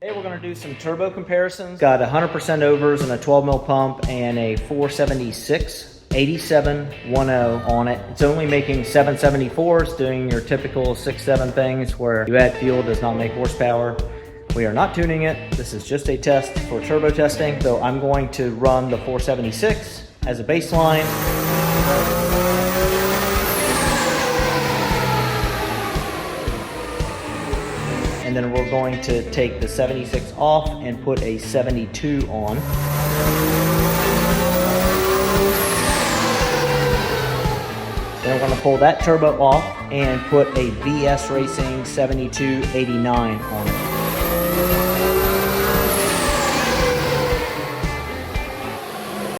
Today we're going to do some turbo comparisons. Got 100% overs and a 12 mil pump and a 476 8710 on it. It's only making 774s, doing your typical 6-7 things where you add fuel, does not make horsepower. We are not tuning it. This is just a test for turbo testing. So I'm going to run the 476 as a baseline. And then we're going to take the 76 off and put a 72 on. Then we're going to pull that turbo off and put a VS Racing 7289 on it.